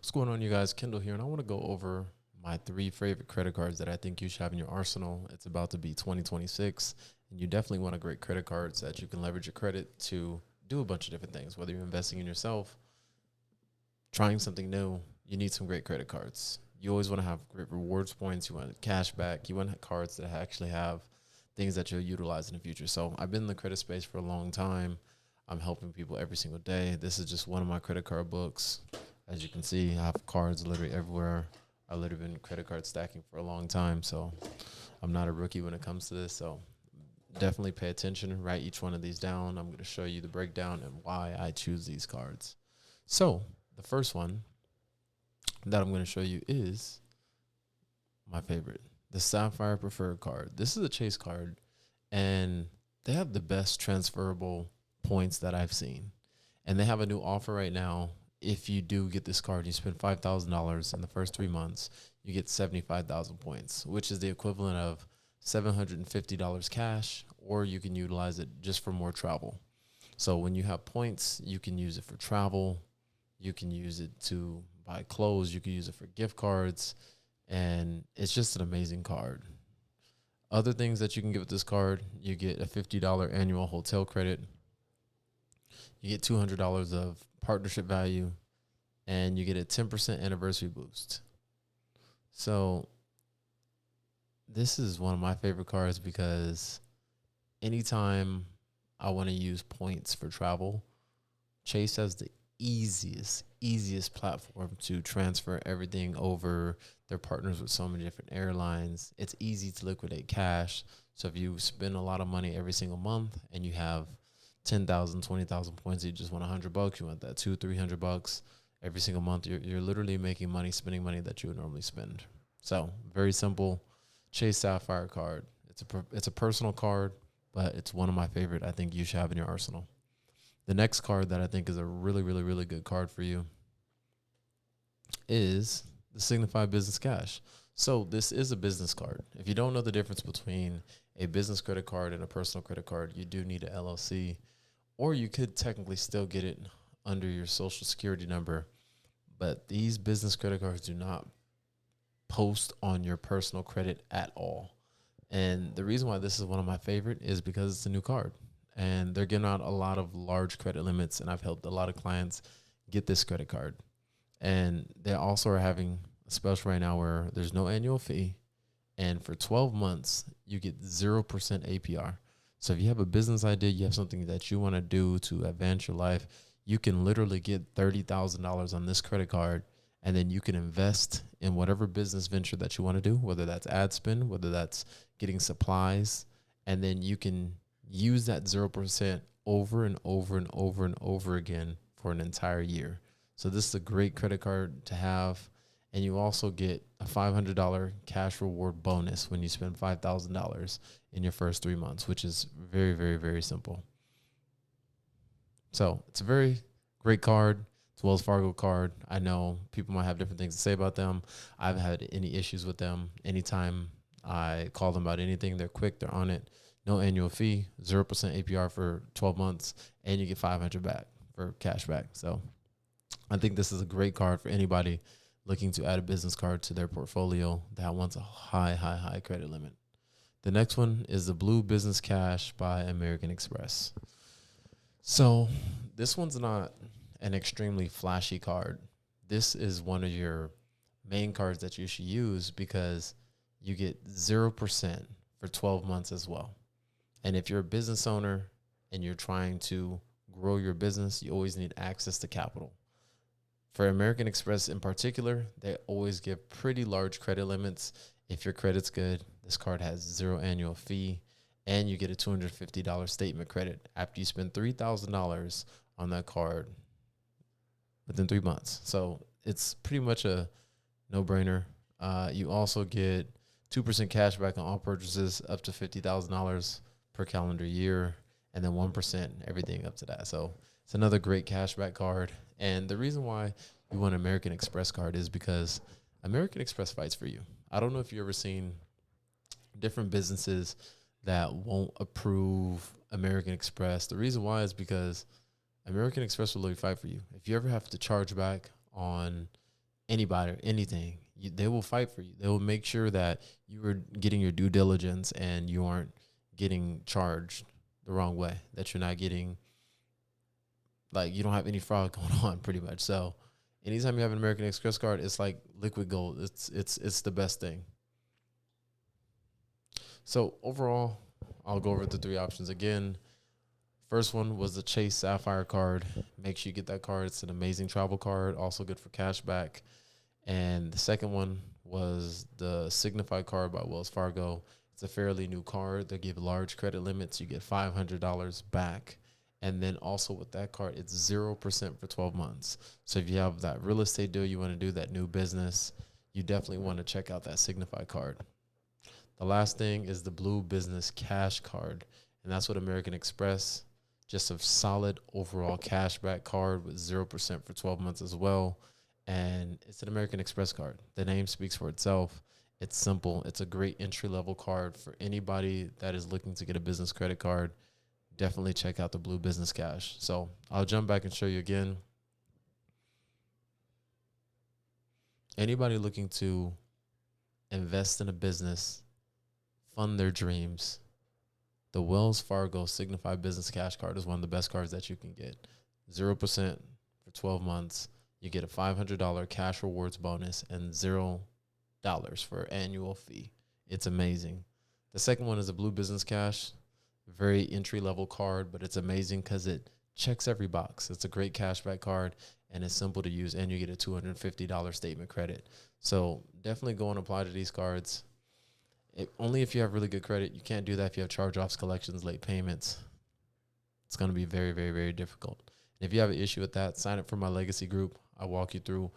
What's going on, you guys? Kendall here, and I want to go over my three favorite credit cards that I think you should have in your arsenal. It's about to be 2026, and you definitely want a great credit card so that you can leverage your credit to do a bunch of different things. Whether you're investing in yourself, trying something new, you need some great credit cards. You always want to have great rewards points. You want cashback. You want cards that actually have things that you'll utilize in the future. So I've been in the credit space for a long time. I'm helping people every single day. This is just one of my credit card books. As you can see, I have cards literally everywhere. I've literally been credit card stacking for a long time, so I'm not a rookie when it comes to this. So definitely pay attention, write each one of these down. I'm going to show you the breakdown and why I choose these cards. So the first one that I'm going to show you is my favorite, the Sapphire Preferred card. This is a Chase card, and they have the best transferable points that I've seen. And they have a new offer right now. If you do get this card, you spend $5,000 in the first 3 months, you get 75,000 points, which is the equivalent of $750 cash, or you can utilize it just for more travel. So when you have points, you can use it for travel. You can use it to buy clothes. You can use it for gift cards. And it's just an amazing card. Other things that you can get with this card, you get a $50 annual hotel credit. You get $200 of partnership value, and you get a 10% anniversary boost. So this is one of my favorite cards because anytime I want to use points for travel, Chase has the easiest platform to transfer everything over. They're partners with so many different airlines. It's easy to liquidate cash. So if you spend a lot of money every single month and you have 10,000, 20,000 points, you just want $100, you want that $200-300 every single month. You're literally making money, spending money that you would normally spend. So very simple. Chase Sapphire card. It's a personal card, but it's one of my favorite. I think you should have in your arsenal. The next card that I think is a really good card for you is the Signify Business Cash. So this is a business card. If you don't know the difference between a business credit card and a personal credit card, you do need an LLC, or you could technically still get it under your social security number. But these business credit cards do not post on your personal credit at all. And the reason why this is one of my favorite is because it's a new card. And they're giving out a lot of large credit limits, and I've helped a lot of clients get this credit card. And they also are having a special right now where there's no annual fee, and for 12 months, you get 0% APR. So if you have a business idea, you have something that you want to do to advance your life, you can literally get $30,000 on this credit card, and then you can invest in whatever business venture that you want to do, whether that's ad spend, whether that's getting supplies, and then you can use that 0% over and over again for an entire year. So this is a great credit card to have. And you also get a $500 cash reward bonus when you spend $5,000 in your first 3 months, which is very simple. So it's a very great card. It's a Wells Fargo card. I know people might have different things to say about them. I haven't had any issues with them. Anytime I call them about anything, they're quick, they're on it. No annual fee, 0% APR for 12 months, and you get $500 back for cash back. So I think this is a great card for anybody looking to add a business card to their portfolio that wants a high credit limit. The next one is the Blue Business Cash by American Express. So this one's not an extremely flashy card. This is one of your main cards that you should use because you get 0% for 12 months as well. And if you're a business owner and you're trying to grow your business, you always need access to capital. For American Express in particular, they always give pretty large credit limits. If your credit's good, this card has 0 annual fee, and you get a $250 statement credit after you spend $3,000 on that card within 3 months. So it's pretty much a no-brainer. You also get 2% cash back on all purchases up to $50,000 per calendar year, and then 1% everything up to that. So it's another great cashback card. And the reason why you want an American Express card is because American Express fights for you. I don't know if you've ever seen different businesses that won't approve American Express. The reason why is because American Express will literally fight for you. If you ever have to charge back on anybody or anything, they will fight for you. They will make sure that you are getting your due diligence and you aren't getting charged the wrong way, that you're not getting, like, you don't have any fraud going on pretty much. So anytime you have an American Express card, it's like liquid gold. It's the best thing. So overall, I'll go over the three options again. First one was the Chase Sapphire card. Make sure you get that card. It's an amazing travel card, also good for cashback. And the second one was the Signify card by Wells Fargo. It's a fairly new card. They give large credit limits. You get $500 back. And then also with that card, it's 0% for 12 months. So if you have that real estate deal you want to do, that new business, you definitely want to check out that Signify card. The last thing is the Blue Business Cash card. And that's what American Express, just a solid overall cashback card with 0% for 12 months as well. And it's an American Express card. The name speaks for itself. It's simple. It's a great entry-level card for anybody that is looking to get a business credit card. Definitely check out the Blue Business Cash. So I'll jump back and show you again. Anybody looking to invest in a business, fund their dreams, the Wells Fargo Signify Business Cash card is one of the best cards that you can get. 0% for 12 months. You get a $500 cash rewards bonus and $0 for annual fee. It's amazing. The second one is a Blue Business Cash. Very entry-level card, but it's amazing because it checks every box. It's a great cashback card, and it's simple to use, and you get a $250 statement credit. So definitely go and apply to these cards. Only if you have really good credit. You can't do that if you have charge-offs, collections, late payments. It's going to be very, very, very difficult. And if you have an issue with that, sign up for my legacy group. I walk you through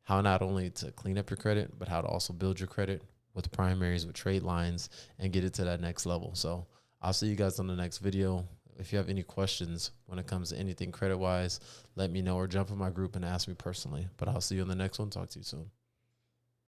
how not only to clean up your credit, but how to also build your credit with primaries, with trade lines, and get it to that next level. So I'll see you guys on the next video. If you have any questions when it comes to anything credit-wise, let me know or jump in my group and ask me personally. But I'll see you in the next one. Talk to you soon.